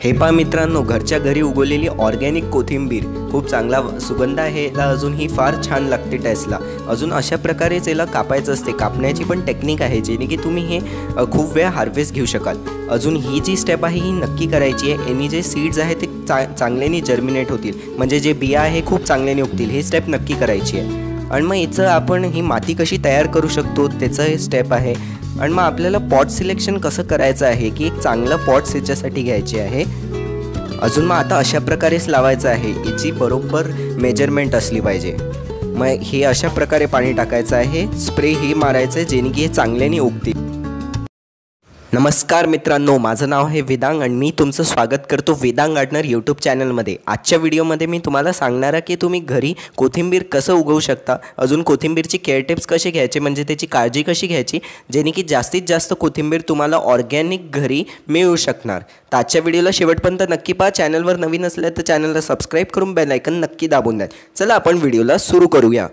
हे पहा मित्रांनो, घरच्या घरी उगवलेली ऑर्गॅनिक कोथिंबीर खूप चांगला सुगंध आहे याला, अजून ही फार छान लागते टेस्टला। अजून अशा प्रकारेच याला कापायचं असते, कापण्याची पण टेक्निक आहे जेणे की तुम्ही हे खूप वेळ हार्वेस्ट घेऊ शकाल। अजून ही जी स्टेप आहे ही नक्की करायची आहे, यांनी जे सीड्स आहे ते चांगल्याने जर्मिनेट होतील, म्हणजे जे बिया आहे खूप चांगल्याने उगतील, हे स्टेप नक्की करायची आहे। आणि मग याचं आपण ही माती कशी तयार करू शकतो त्याचं हे स्टेप आहे। आणि मग आपल्याला पॉट सिलेक्शन कसं करायचं आहे की एक चांगलं पॉट्स याच्यासाठी घ्यायचे आहे। अजून मग आता अशा प्रकारेच लावायचं आहे, याची बरोबर मेजरमेंट असली पाहिजे। मग हे अशा प्रकारे पाणी टाकायचं आहे, स्प्रे हे मारायचं आहे जेणे की हे चांगल्याने उगतील। नमस्कार मित्रांनो, माझं नाव आहे वेदांग आणि मी तुमचं स्वागत करतो वेदांग गार्डनर यूट्यूब चॅनलमध्ये। आजच्या व्हिडिओमध्ये मी तुम्हाला सांगणार आहे की तुम्ही घरी कोथिंबीर कसं उगवू शकता, अजून कोथिंबीरची केअर टिप्स कसे घ्यायचे, म्हणजे त्याची काळजी कशी घ्यायची जेणे की जास्तीत जास्त कोथिंबीर तुम्हाला ऑर्गॅनिक घरी मिळू शकणार। तर आजच्या व्हिडिओला शेवटपर्यंत नक्की पहा। चॅनलवर नवीन असल्या तर चॅनलला सबस्क्राईब करून बेल आयकन नक्की दाबून द्या। चला आपण व्हिडिओला सुरू करूया।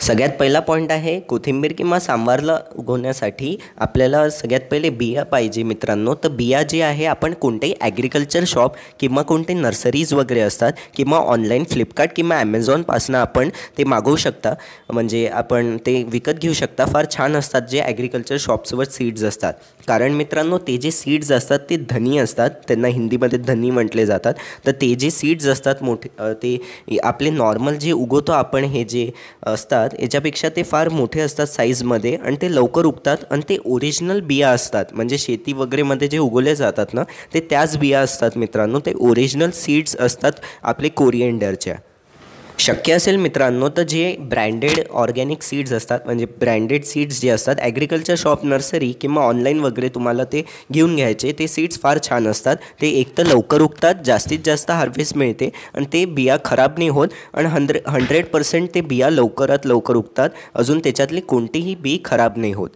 सगळ्यात पहिला पॉईंट आहे, कोथिंबीर किंवा सांबारला उगवण्यासाठी आपल्याला सगळ्यात पहिले बिया पाहिजे मित्रांनो। तर बिया जे आहे आपण कोणतेही ॲग्रिकल्चर शॉप किंवा कोणते नर्सरीज वगैरे असतात किंवा ऑनलाईन फ्लिपकार्ट किंवा ॲमेझॉनपासून आपण ते मागवू शकता, म्हणजे आपण ते विकत घेऊ शकता। फार छान असतात जे ॲग्रिकल्चर शॉप्सवर सीड्स असतात, कारण मित्रांनो ते जे सीड्स असतात ते धनी असतात, त्यांना हिंदीमध्ये धनी म्हटले जातात। तर ते जे सीड्स असतात मोठे, ते आपले नॉर्मल जे उगवतो आपण हे जे असतात याच्यापेक्षा ते फार मोठे असतात साईजमध्ये आणि ते लवकर उगतात आणि ते ओरिजिनल बिया असतात, म्हणजे शेती वगैरेमध्ये जे उगवले जातात ना ते त्याच बिया असतात मित्रांनो। ते ओरिजिनल सीड्स असतात आपले कोरिएंडरच्या। शक्य असेल मित्रांनो तर जे ब्रँडेड ऑर्गॅनिक सीड्स असतात, म्हणजे ब्रँडेड सीड्स जे असतात ॲग्रिकल्चर शॉप, नर्सरी किंवा ऑनलाईन वगैरे तुम्हाला ते घेऊन घ्यायचे। ते सीड्स फार छान असतात, ते एक तर लवकर उगतात, जास्तीत जास्त हार्वेस्ट मिळते आणि ते बिया खराब नाही होत आणि 100% ते बिया लवकरात लवकर उगतात, अजून त्याच्यातली कोणतीही बी खराब नाही होत।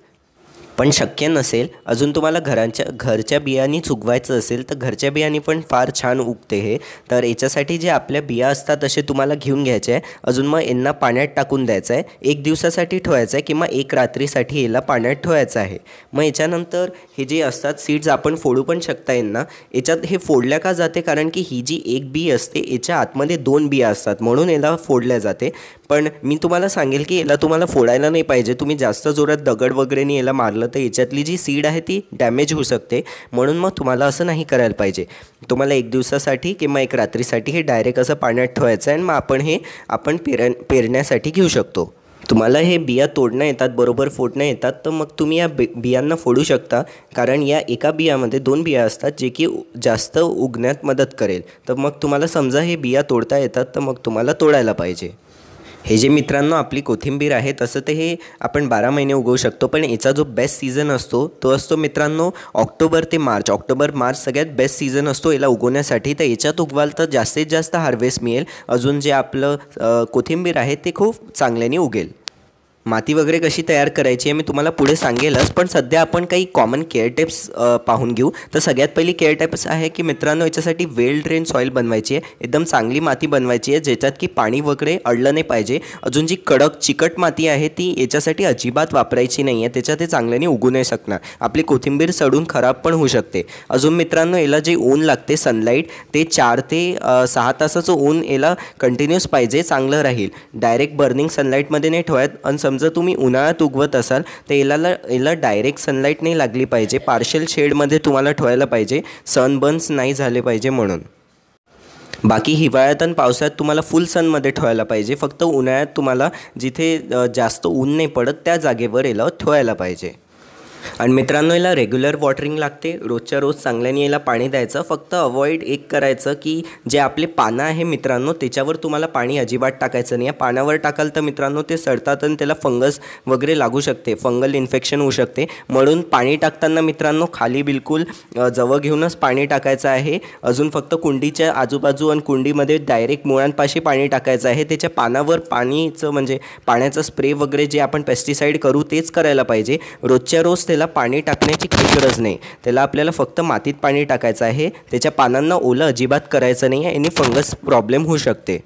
पण शक्य नसेल, अजून तुम्हाला घरच्या बियांनीच उगवायचं असेल तर घरच्या बियांनी पण फार छान उगते हे। तर याच्यासाठी जे आपल्या बिया असतात तसे तुम्हाला घेऊन घ्यायचे आहे, अजून मग यांना पाण्यात टाकून द्यायचं आहे, एक दिवसासाठी ठेवायचं आहे किंवा एक रात्रीसाठी याला पाण्यात ठेवायचं आहे। मग याच्यानंतर हे जे असतात सीड्स आपण फोडू पण शकता यांना। याच्यात हे फोडल्या का जाते, कारण की ही जी एक बी असते याच्या आतमध्ये 2 बिया असतात, म्हणून याला फोडल्या जाते। पण मी तुम्हाला सांगेल की याला तुम्हाला फोडायला नाही पाहिजे, तुम्ही जास्त जोरात दगड वगैरेने याला मारलं तर याच्यातली जी सीड आहे ती डॅमेज होऊ शकते, म्हणून मग तुम्हाला असं नाही करायला पाहिजे। तुम्हाला एक दिवसासाठी किंवा एक रात्रीसाठी हे डायरेक्ट असं पाण्यात ठेवायचं आहे आणि मग आपण पेरण्यासाठी घेऊ शकतो। तुम्हाला हे बिया तोडणं येतात, बरोबर फोडणं येतात, तर मग तुम्ही या बियांना फोडू शकता, कारण या एका बियामध्ये 2 बिया असतात जे की जास्त उगण्यात मदत करेल। तर मग तुम्हाला समजा हे बिया तोडता येतात तर मग तुम्हाला तोडायला पाहिजे। हे जे मित्रांनो आपली कोथिंबीर आहे तसं ते हे आपण 12 महिने उगवू शकतो, पण याचा जो बेस्ट सीझन असतो तो असतो मित्रांनो ऑक्टोबर ते मार्च। ऑक्टोबर मार्च सगळ्यात बेस्ट सीझन असतो याला उगवण्यासाठी, तर याच्यात उगवाल तर जास्तीत जास्त हार्वेस्ट मिळेल, अजून जे आपलं कोथिंबीर आहे ते खूप चांगल्याने उगेल। माती वगैरे कशी तयार करायची आहे मी तुम्हाला पुढे सांगेलच, पण सध्या आपण काही कॉमन केअर टिप्स पाहून घेऊ। तर सगळ्यात पहिली केअर टिप्स आहे की मित्रांनो याच्यासाठी वेल ड्रेन सॉईल बनवायची आहे, एकदम चांगली माती बनवायची आहे ज्याच्यात की पाणी वगैरे अडलं नाही पाहिजे। अजून जी कडक चिकट माती आहे ती याच्यासाठी अजिबात वापरायची नाही आहे, त्याच्यात ते चांगल्याने उगू नाही शकणार, आपली कोथिंबीर सडून खराब पण होऊ शकते। अजून मित्रांनो याला जे ऊन लागते सनलाईट, ते 4 ते 6 तासाचं ऊन याला कंटिन्यूस पाहिजे, चांगलं राहील। डायरेक्ट बर्निंग सनलाईटमध्ये नाही ठेवायचं, आणि जर तुम्ही उन्हाळ्यात उगवत असाल तर याला डायरेक्ट सनलाईट नाही लागली पाहिजे, पार्शियल शेडमध्ये तुम्हाला ठेवायला पाहिजे, सनबर्न्स नाही झाले पाहिजे म्हणून। बाकी हिवाळ्यात आणि पावसाळ्यात तुम्हाला फुल सनमध्ये ठेवायला पाहिजे, फक्त उन्हाळ्यात तुम्हाला जिथे जास्त ऊन नाही पडत त्या जागेवर याला ठेवायला पाहिजे। आणि मित्रांनो याला रेग्युलर वॉटरिंग लागते, रोजच्या रोज चांगल्याने याला पाणी द्यायचं। फक्त अवॉइड एक करायचं की जे आपले पानं आहे मित्रांनो त्याच्यावर तुम्हाला पाणी अजिबात टाकायचं नाही आहे, पानावर टाकाल तर मित्रांनो ते सडतात आणि त्याला फंगस वगैरे लागू शकते, फंगल इन्फेक्शन होऊ शकते, म्हणून पाणी टाकताना मित्रांनो खाली बिलकुल जवळ घेऊनच पाणी टाकायचं आहे। अजून फक्त कुंडीच्या आजूबाजू आणि कुंडीमध्ये डायरेक्ट मुळांपाशी पाणी टाकायचं आहे, त्याच्या पानावर पाणीचं म्हणजे पाण्याचा स्प्रे वगैरे जे आपण पेस्टिसाईड करू तेच करायला पाहिजे। रोजच्या रोज त्याला पाणी टाकण्याची काही गरज नाही, त्याला आपल्याला फक्त मातीत पाणी टाकायचं आहे, त्याच्या पानांना ओलं अजिबात करायचं नाही आहे, याने फंगस प्रॉब्लेम होऊ शकते।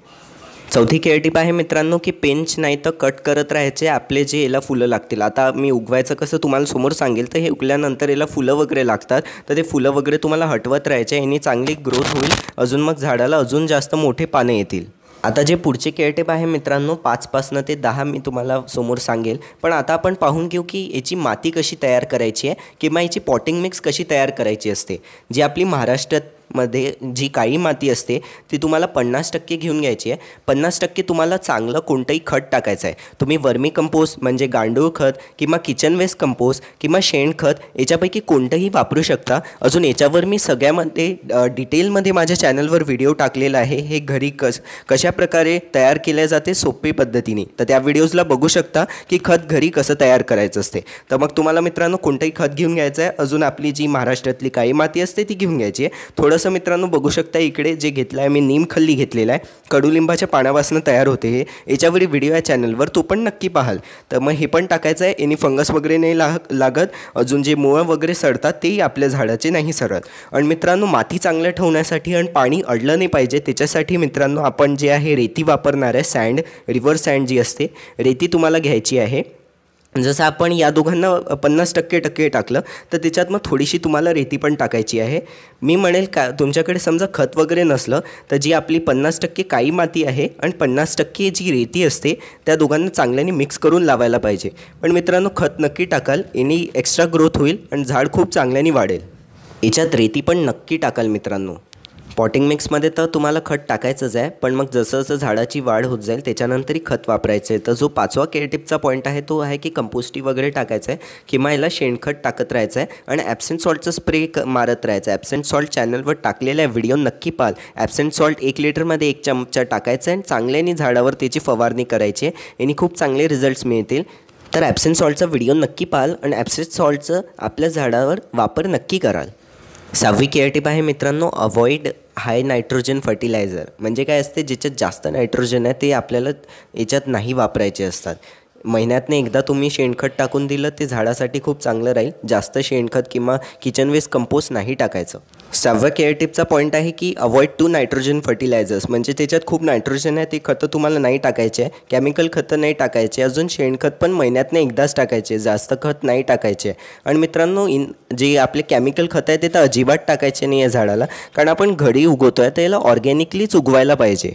चौथी केअर टिप आहे मित्रांनो की पेंच नाही तर कट करत राहायचे आपले जे याला फुलं लागतील. आता मी उगवायचं कसं तुम्हाला समोर सांगेल. तर हे उगल्यानंतर याला फुलं वगैरे लागतात, तर ते फुलं वगैरे तुम्हाला हटवत राहायचे. याने चांगली ग्रोथ होईल, अजून मग झाडाला अजून जास्त मोठे पाने येतील. आता जे पुढचे केअर टिप आहे मित्रांनो 5 ते 10 मी तुम्हाला समोर सांगेल. पण आता आपण पाहून घेऊ की याची माती कशी तयार करायची आहे किंवा याची पॉटिंग मिक्स कशी तयार करायची असते. जी आपली महाराष्ट्रामध्ये जी काळी माती असते ती तुम्हाला 50% घेऊन घ्यायची आहे. 50% तुम्हाला चांगलं कोणतंही खत टाकायचं आहे. तुम्ही वर्मी कंपोस्ट म्हणजे गांडूळ खत किंवा किचन वेस्ट कंपोस्ट किंवा शेणखत याच्यापैकी कोणतंही वापरू शकता. अजून याच्यावर मी सगळ्यामध्ये डिटेलमध्ये माझ्या चॅनलवर व्हिडिओ टाकलेला आहे. हे घरी कशा प्रकारे तयार केले जाते सोपी पद्धतीने, तर त्या व्हिडिओजला बघू शकता की खत घरी कसं तयार करायचं असते. तर मग तुम्हाला मित्रांनो कोणतंही खत घेऊन घ्यायचं आहे. अजून आपली जी महाराष्ट्रातली काळी माती असते ती घेऊन घ्यायची आहे. थोडंसं मित्रांनो बघू शकता इकडे जे घेतलं आहे मी नीमखल्ली घेतलेला आहे. कडुलिंबाच्या पानापासून तयार होते हे. याच्यावरील व्हिडिओ आहे चॅनलवर, तो पण नक्की पाहाल. तर मग हे पण टाकायचं आहे. याने फंगस वगैरे नाही लागत. अजून जे मुळं वगैरे सडतात तेही आपल्या झाडाचे नाही सरत. आणि मित्रांनो माती चांगलं ठेवण्यासाठी आणि पाणी अडलं नाही पाहिजे त्याच्यासाठी मित्रांनो आपण जे आहे रेती वापरणार आहे. सँड, रिव्हर सँड जी असते रेती तुम्हाला घ्यायची आहे. जसं आपण या दोघांना 50% टाकलं तर त्याच्यात मग थोडीशी तुम्हाला रेती पण टाकायची आहे. मी म्हणेल का तुमच्याकडे समजा खत वगैरे नसलं तर जी आपली 50% काळी माती आहे आणि 50% जी रेती असते त्या दोघांना चांगल्याने मिक्स करून लावायला पाहिजे. पण मित्रांनो खत नक्की टाकाल, याने एक्स्ट्रा ग्रोथ होईल आणि झाड खूप चांगल्याने वाढेल. याच्यात रेती पण नक्की टाकाल मित्रांनो. पॉटिंग मिक्समध्ये तर तुम्हाला खत टाकायचंच आहे, पण मग जसं जसं झाडाची वाढ होत जाईल त्याच्यानंतरही खत वापरायचं आहे. तर जो 5वा केअर टिपचा पॉईंट आहे तो आहे की कंपोस्टी वगैरे टाकायचं आहे किंवा याला शेणखत टाकत राहायचं आहे आणि ॲब्सेंट सॉल्टचं स्प्रे मारत राहायचं आहे. ॲब्सेंट सॉल्ट चॅनलवर टाकलेला आहे व्हिडिओ नक्की पाहाल. ॲब्सेंट सॉल्ट 1 लिटरमध्ये 1 चमचा टाकायचं आहे आणि चांगल्याने झाडावर त्याची फवारणी करायची आहे. याने खूप चांगले रिझल्ट्स मिळतील. तर ॲब्सेंट सॉल्टचा व्हिडिओ नक्की पाहाल आणि ॲब्सेंट सॉल्टचं आपल्या झाडावर वापर नक्की कराल. 6वी केअर टिप आहे मित्रांनो अवॉइड हाय नायट्रोजन फर्टिलायझर. म्हणजे काय असते ज्याच्यात जास्त नायट्रोजन आहे ते आपल्याला याच्यात नाही वापरायचे असतात. महिन्यातनं एकदा तुम्ही शेणखत टाकून दिलं ते झाडासाठी खूप चांगलं राहील. जास्त शेणखत किंवा किचन वेस्ट कंपोस्ट नाही टाकायचं. 6व्या केअर टिपचा पॉईंट आहे की अवॉइड 2 नायट्रोजन फर्टिलायझर्स. म्हणजे त्याच्यात खूप नायट्रोजन आहे ते खतं तुम्हाला नाही टाकायचे आहे. केमिकल खतं नाही टाकायचे. अजून शेणखत पण महिन्यातनं एकदाच टाकायचे, जास्त खत नाही टाकायचे. आणि मित्रांनो जे आपले केमिकल खतं आहे ते तर अजिबात टाकायचे नाही आहे झाडाला, कारण आपण घडी उगवतो आहे तर याला ऑर्गॅनिकलीच उगवायला पाहिजे.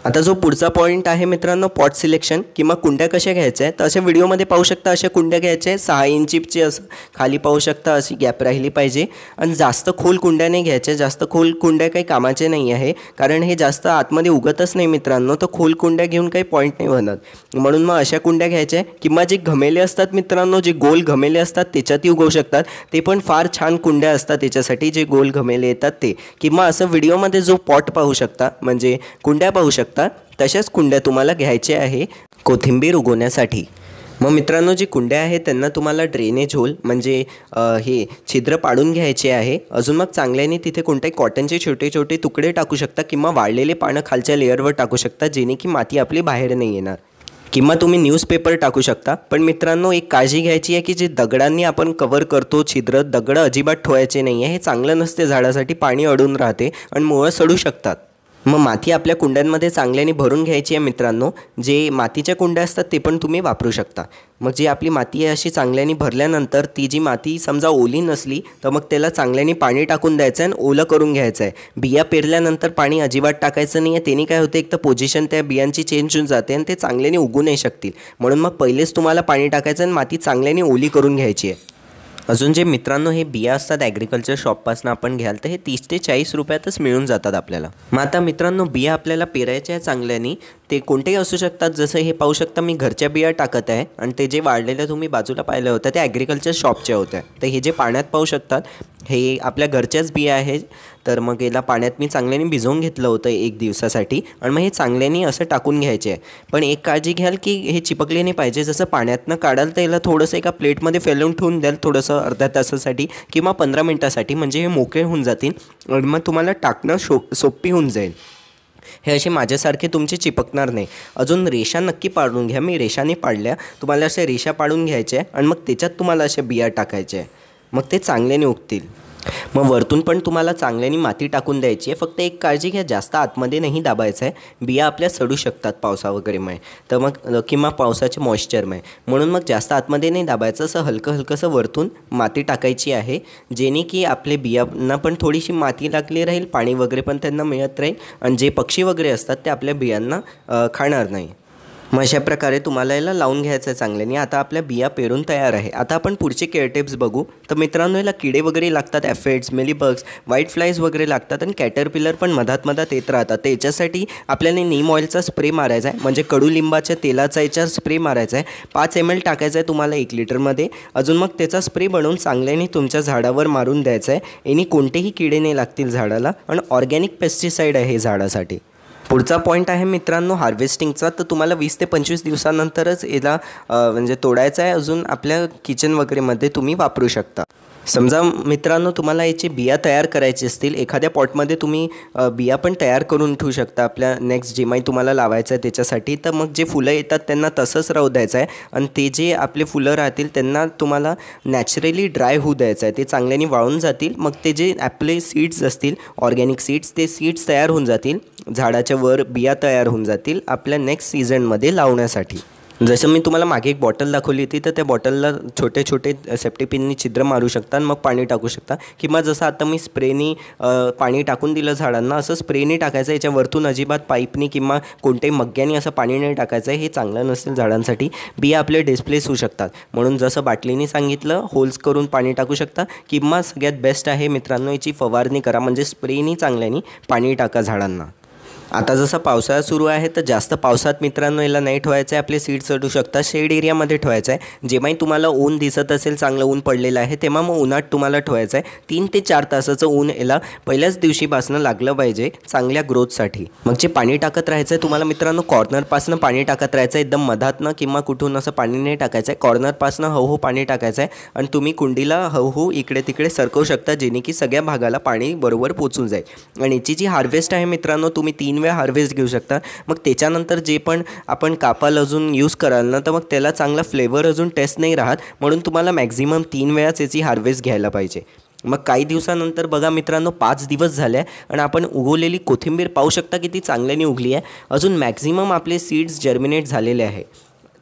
आता जो पुढचा पॉईंट आहे मित्रांनो पॉट सिलेक्शन किंवा कुंड्या कशा घ्यायच्या आहेत. तर अशा व्हिडिओमध्ये पाहू शकता अशा कुंड्या घ्यायच्या आहे 6 इंचीची. असं खाली पाहू शकता अशी गॅप राहिली पाहिजे. आणि जास्त खोल कुंड्या नाही घ्यायच्या. जास्त खोल कुंड्या काही कामाचे नाही आहे, कारण हे जास्त आतमध्ये उगतच नाही मित्रांनो. तर खोल कुंड्या घेऊन काही पॉईंट नाही बनत. म्हणून मग अशा कुंड्या घ्यायच्या आहे किंवा जे घमेले असतात मित्रांनो, जे गोल घमेले असतात त्याच्यातही उगवू शकतात. ते पण फार छान कुंड्या असतात त्याच्यासाठी, जे गोल घमेले येतात ते. किंवा असं व्हिडिओमध्ये जो पॉट पाहू शकता म्हणजे कुंड्या पाहू शकता तशाच कुंड्या तुम्हाला घ्यायच्या आहे कोथिंबीर उगवण्यासाठी. मग मित्रांनो जी कुंड्या आहेत त्यांना तुम्हाला ड्रेनेज होल म्हणजे हे छिद्र पाडून घ्यायचे आहे. अजून मग चांगल्याने तिथे कोणत्याही कॉटनचे छोटे छोटे तुकडे टाकू शकता किंवा वाळलेले पानं खालच्या लेअरवर टाकू शकता, जेणे की माती आपली बाहेर नाही येणार. किंवा तुम्ही न्यूजपेपर टाकू शकता. पण मित्रांनो एक काळजी घ्यायची आहे की जे दगडांनी आपण कवर करतो छिद्र, दगड अजिबात ठेवायचे नाही आहे. हे चांगलं नसते झाडासाठी, पाणी अडून राहते आणि मुळं सडू शकतात. मग माती आपल्या कुंड्यांमध्ये चांगल्याने भरून घ्यायची आहे मित्रांनो. जे मातीच्या कुंड्या असतात ते पण तुम्ही वापरू शकता. मग जी आपली माती आहे अशी चांगल्याने भरल्यानंतर ती जी माती समजा ओली नसली तर मग त्याला चांगल्याने पाणी टाकून द्यायचं आहे आणि ओलं करून घ्यायचं आहे. बिया पेरल्यानंतर पाणी अजिबात टाकायचं नाही आहे. त्याने काय होते, एक तर पोझिशन त्या बियांची चेंज होऊन जाते आणि ते चांगल्याने उगू नाही शकतील. म्हणून मग पहिलेच तुम्हाला पाणी टाकायचं आणि माती चांगल्याने ओली करून घ्यायची आहे. अजून जे मित्रांनो हे बिया असतात ॲग्रिकल्चर शॉपपासून आपण घ्याल तर हे 30 ते 40 रुपयातच मिळून जातात आपल्याला. मग आता मित्रांनो बिया आपल्याला पेरायच्या आहे चांगल्याने. ते कोणतेही असू शकतात. जसं हे पाहू शकता मी घरच्या बिया टाकत आहे आणि ते जे वाढलेल्या तुम्ही बाजूला पाहिलं होतं ते ॲग्रिकल्चर शॉपच्या होत्या. तर हे जे पाण्यात पाहू शकतात हे आपल्या घरच्याच बिया आहेत. तर मग याला पाण्यात मी चांगल्याने भिजवून घेतलं होतं 1 दिवसासाठी आणि मग हे चांगल्याने असं टाकून घ्यायचे आहे. पण एक काळजी घ्याल की हे चिपकले नाही पाहिजे. जसं पाण्यातनं काढाल तर याला थोडंसं एका प्लेटमध्ये फैलवून ठेवून द्याल थोडंसं अर्ध्या तासासाठी किंवा 15 मिनटासाठी, म्हणजे हे मोकळे होऊन जातील आणि मग तुम्हाला टाकणं सोपी होऊन जाईल. हे असे माझ्यासारखे तुमचे चिपकणार नाही. अजून रेषा नक्की पाडून घ्या. मी रेषाने पाडल्या. तुम्हाला अशा रेषा पाडून घ्यायच्या आहे आणि मग त्याच्यात तुम्हाला अशा बिया टाकायच्या आहे. मग ते चांगल्याने उगतील. मग वरतून पण तुम्हाला चांगल्याने माती टाकून द्यायची आहे. फक्त एक काळजी घ्या, जास्त आतमध्ये नाही दाबायचं आहे, बिया आपल्या सडू शकतात पावसा वगैरेमुळे, तर मग किंवा पावसाचे मॉइश्चरमुळे. म्हणून मग जास्त आतमध्ये नाही दाबायचं, असं हलकं हलकंसं वरतून माती टाकायची आहे, जेणे की आपले बियांना पण थोडीशी माती लागली राहील, पाणी वगैरे पण त्यांना मिळत राहील आणि जे पक्षी वगैरे असतात ते आपल्या बियांना खाणार नाही. मग अशा प्रकारे तुम्हाला याला लावून घ्यायचं आहे चांगल्याने. आता आपल्या बिया पेरून तयार आहे. आता आपण पुढचे केअर टिप्स बघू. तर मित्रांनो, याला किडे वगैरे लागतात, ॲफिड्स, मिलीबग्स, व्हाईट फ्लाईज वगैरे लागतात आणि कॅटरपिलर पण मधात येत राहतात. तर याच्यासाठी आपल्याला नीम ऑइलचा स्प्रे मारायचा आहे, म्हणजे कडुलिंबाच्या तेलाचा याच्यावर स्प्रे मारायचा आहे. 5 ml टाकायचा आहे तुम्हाला 1 लिटरमध्ये. अजून मग त्याचा स्प्रे बनवून चांगल्याने तुमच्या झाडावर मारून द्यायचा आहे. याने कोणतेही किडे नाही लागतील झाडाला आणि ऑर्गॅनिक पेस्टिसाईड आहे हे झाडासाठी. पुढचा पॉईंट आहे मित्रांनो हार्वेस्टिंगचा. तर तुम्हाला 20 ते 25 दिवसानंतरच याला म्हणजे तोडायचं आहे. अजून आपल्या किचन वगैरेमध्ये तुम्ही वापरू शकता. समजा मित्रांनो, तुम्हाला याची बिया तयार करायची असतील, एखाद्या पॉटमध्ये तुम्ही बिया पण तयार करून ठेवू शकता आपल्या नेक्स्ट जे काही तुम्हाला लावायचं आहे त्याच्यासाठी. तर मग जे फुलं येतात त्यांना तसंच राहू द्यायचं आहे आणि ते जे आपले फुलं राहतील त्यांना तुम्हाला नॅचरली ड्राय होऊ द्यायचं आहे. ते चांगल्याने वाळून जातील. मग ते जे आपले सीड्स असतील, ऑर्गॅनिक सीड्स, ते सीड्स तयार होऊन जातील, झाडाच्या वर बिया तयार होऊन जातील आपल्या नेक्स्ट सीझनमध्ये लावण्यासाठी. जसं मी तुम्हाला मागे एक बॉटल दाखवली होती, तर त्या बॉटलला छोटे छोटे सेफ्टी पिननी छिद्र मारू शकता आणि मग पाणी टाकू शकता. किंवा जसं आता मी स्प्रेनी पाणी टाकून दिलं झाडांना, असं स्प्रेनी टाकायचं. याच्या वरतून अजिबात पाईपनी किंवा कोणत्याही मग्ग्यानी असं पाणी नाही टाकायचं आहे. हे चांगलं नसेल झाडांसाठी. बिया आपले डिस्प्लेस होऊ शकतात. म्हणून जसं बाटलीने सांगितलं, होल्स करून पाणी टाकू शकता. किंवा सगळ्यात बेस्ट आहे मित्रांनो, याची फवारणी करा, म्हणजे स्प्रेनी चांगल्याने पाणी टाका झाडांना. आता जसं पावसाळा सुरू आहे, तर जास्त पावसात मित्रांनो याला नाही ठेवायचं आहे. आपले सीड चढू शकतात. शेड एरियामध्ये ठेवायचं आहे. जेव्हाही तुम्हाला ऊन दिसत असेल, चांगलं ऊन पडलेलं आहे, तेव्हा मग उन्हात तुम्हाला ठेवायचं आहे. 3 ते 4 तासाचं ऊन याला पहिल्याच दिवशीपासून लागलं पाहिजे चांगल्या ग्रोथसाठी. मग जे पाणी टाकत राहायचं आहे तुम्हाला मित्रांनो, कॉर्नरपासून पाणी टाकत राहायचं आहे. एकदम मधातनं किंवा कुठून असं पाणी नाही टाकायचं आहे. कॉर्नरपासून हळूहळू पाणी टाकायचं आहे आणि तुम्ही कुंडीला हळूहळू इकडे तिकडे सरकवू शकता, जेणे की सगळ्या भागाला पाणी बरोबर पोचून जाईल. आणि याची जी हार्वेस्ट आहे मित्रांनो, तुम्ही 3 वेळा हार्वेस्ट घेऊ शकता. मग त्याच्यानंतर जे पण आपण कापाल अजून यूज कराल ना, तर मग त्याला चांगला फ्लेवर अजून टेस्ट नाही राहत. म्हणून तुम्हाला मॅक्झिमम 3 वेळाच याची हार्वेस्ट घ्यायला पाहिजे. मग काही दिवसानंतर बघा मित्रांनो, 5 दिवस झाले आणि आपण उगवलेली कोथिंबीर पाहू शकता किती चांगल्याने उगली आहे. अजून मॅक्झिमम आपले सीड्स जर्मिनेट झालेले आहे.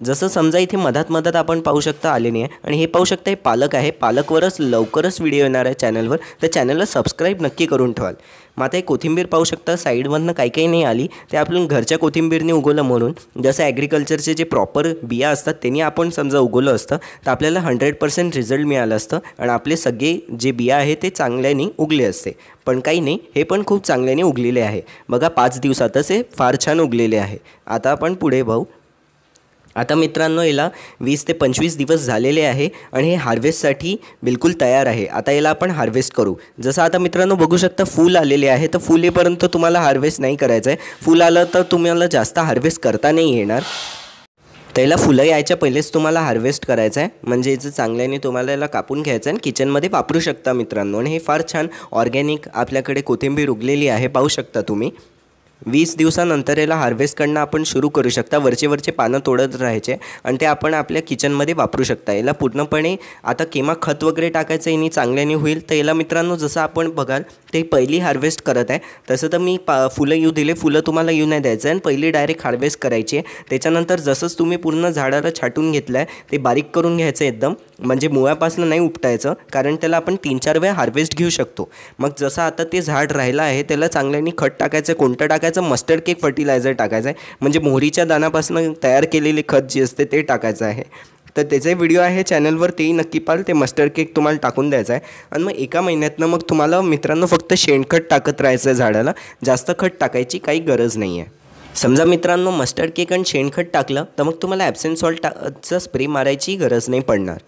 जसं समजा इथे मधात आपण पाहू शकता आले नाही आहे. आणि हे पाहू शकता हे पालक आहे. पालकवरच लवकरच व्हिडिओ येणार आहे चॅनलवर, तर चॅनलला सबस्क्राईब नक्की करून ठेवाल. मग आता हे कोथिंबीर पाहू शकता साईडमधनं काही नाही आली, ते आपण घरच्या कोथिंबीरने उगवलं. म्हणून जसं ॲग्रिकल्चरचे जे प्रॉपर बिया असतात त्यांनी आपण समजा उगवलं असतं, तर आपल्याला 100% रिझल्ट मिळालं असतं आणि आपले सगळे जे बिया आहे ते चांगल्याने उगले असते. पण काही नाही, हे पण खूप चांगल्याने उगलेले आहे. बघा 5 दिवसातच हे फार छान उगलेले आहे. आता आपण पुढे पाहू. आता मित्रांनो, याला 20 ते 25 दिवस झालेले आहे आणि हे हार्वेस्टसाठी बिलकुल तयार आहे. आता याला आपण हार्वेस्ट करू. जसं आता मित्रांनो बघू शकता फूल आलेले आहे, तर फूल येईपर्यंत तुम्हाला हार्वेस्ट नाही करायचं आहे. फूल आलं तर तुम्हाला जास्त हार्वेस्ट करता नाही येणार. तर याला फुलं यायच्या पहिलेच तुम्हाला हार्वेस्ट करायचं आहे, म्हणजे याचं चांगल्याने तुम्हाला याला कापून घ्यायचं आहे आणि किचनमध्ये वापरू शकता मित्रांनो. आणि हे फार छान ऑर्गॅनिक आपल्याकडे कोथिंबीर उगलेली आहे, पाहू शकता तुम्ही. 20 दिवसानंतर याला हार्वेस्ट करणं आपण सुरू करू शकता. वरचे पानं तोडत राहायचे आणि ते आपण आपल्या किचनमध्ये वापरू शकता. याला पूर्णपणे आता केव्हा खत वगैरे टाकायचं याने चांगल्याने होईल. तर याला मित्रांनो जसं आपण बघाल ते पहिली हार्वेस्ट करत आहे, तसं तर मी फुलं येऊ दिले, फुलं तुम्हाला येऊ नाही द्यायचं आहे आणि पहिली डायरेक्ट हार्वेस्ट करायची आहे. त्याच्यानंतर जसंच तुम्ही पूर्ण झाडाला छाटून घेतलं आहे ते बारीक करून घ्यायचं एकदम, म्हणजे मुळापासून नाही उपटायचं, कारण त्याला आपण 3-4 वेळा हार्वेस्ट घेऊ शकतो. मग जसं आता ते झाड राहिलं आहे त्याला चांगल्याने खत टाकायचं. कोणतं टाकायचं? मस्टर्ड केक फर्टिलायझर टाकायचं आहे, म्हणजे मोहरीच्या दाण्यापासून तयार केलेले खत जे असते ते टाकायचं आहे. तर त्याचे व्हिडिओ आहे चॅनलवर, तेही नक्की पाहाल. ते मस्टर्ड केक तुम्हाला टाकून द्यायचं आहे आणि मग एका महिन्यातनं मग तुम्हाला मित्रांनो फक्त शेणखत टाकत राहायचं आहे झाडाला. जास्त खत टाकायची काही गरज नाही आहे. समजा मित्रांनो मस्टर्ड केक आणि शेणखत टाकलं तर मग तुम्हाला ॲप्सम सॉल्टचा स्प्रे मारायची गरज नाही पडणार.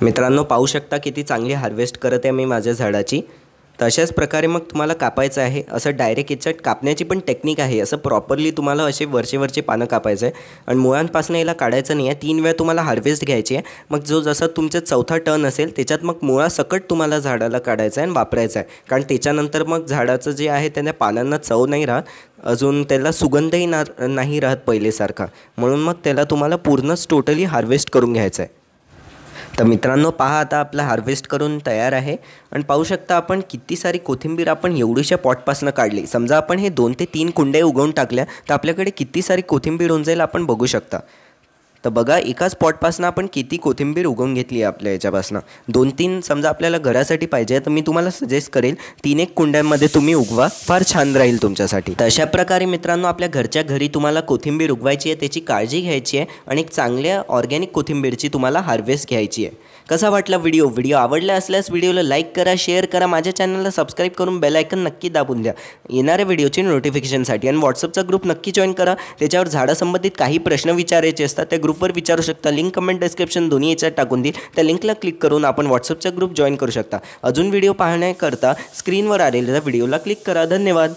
मित्रांनो पाहू शकता किती चांगली हार्वेस्ट करत आहे मी माझ्या झाडाची. तशाच प्रकारे मग तुम्हाला कापायचं आहे. असं डायरेक्ट याच्यात कापण्याची पण टेक्निक आहे. असं प्रॉपरली तुम्हाला असे वरचे पानं कापायचं आहे आणि मुळांपासून याला काढायचं नाही आहे. 3 वेळा तुम्हाला हार्वेस्ट घ्यायची आहे. मग जो जसा तुमचा चौथा टर्न असेल त्याच्यात मग मुळासकट तुम्हाला झाडाला काढायचं आहे आणि वापरायचं आहे, कारण त्याच्यानंतर मग झाडाचं जे आहे त्या पानांना चव नाही राहत, अजून त्याला सुगंधही नाही राहत पहिलेसारखा. म्हणून मग त्याला तुम्हाला पूर्णच टोटली हार्वेस्ट करून घ्यायचं आहे. तर मित्रांनो पहा, आता आपला हार्वेस्ट करून तयार आहे आणि पाहू शकता आपण किती सारी कोथिंबीर आपण एवढीशा पॉटपासून काढली. समजा आपण हे 2 ते 3 कुंड्या उगवून टाकल्या तर आपल्याकडे किती सारी कोथिंबीर होऊन जाईल आपण बघू शकता. तर बघा, एकाच पॉटपासून आपण किती कोथिंबीर उगवून घेतली आहे आपल्या याच्यापासून. 2-3 समजा आपल्याला घरासाठी पाहिजे तर मी तुम्हाला सजेस्ट करेल 3-1 कुंड्यांमध्ये तुम्ही उगवा, फार छान राहील तुमच्यासाठी. तर अशा प्रकारे मित्रांनो आपल्या घरच्या घरी तुम्हाला कोथिंबीर उगवायची आहे, त्याची काळजी घ्यायची आहे आणि एक चांगल्या ऑर्गॅनिक कोथिंबीरची तुम्हाला हार्वेस्ट घ्यायची आहे. कसा वाटला व्हिडिओ आवडला असल्यास व्हिडिओला लाईक करा, शेअर करा, माझ्या चॅनलला सबस्क्राईब करून बेल आयकन नक्की दाबून द्या येणाऱ्या व्हिडिओची नोटिफिकेशनसाठी. आणि व्हॉट्सअपचा ग्रुप नक्की जॉईन करा, त्याच्यावर झाडासंबंधित काही प्रश्न विचारायचे असतात त्या ग्रुपवर विचारू शकता. लिंक कमेंट डिस्क्रिप्शन दोन्ही याच्यात टाकून देईल, त्या लिंकला क्लिक करून आपण व्हॉट्सअपचा ग्रुप जॉईन करू शकता. अजून व्हिडिओ पाहण्याकरता स्क्रीनवर आलेल्या व्हिडिओला क्लिक करा. धन्यवाद.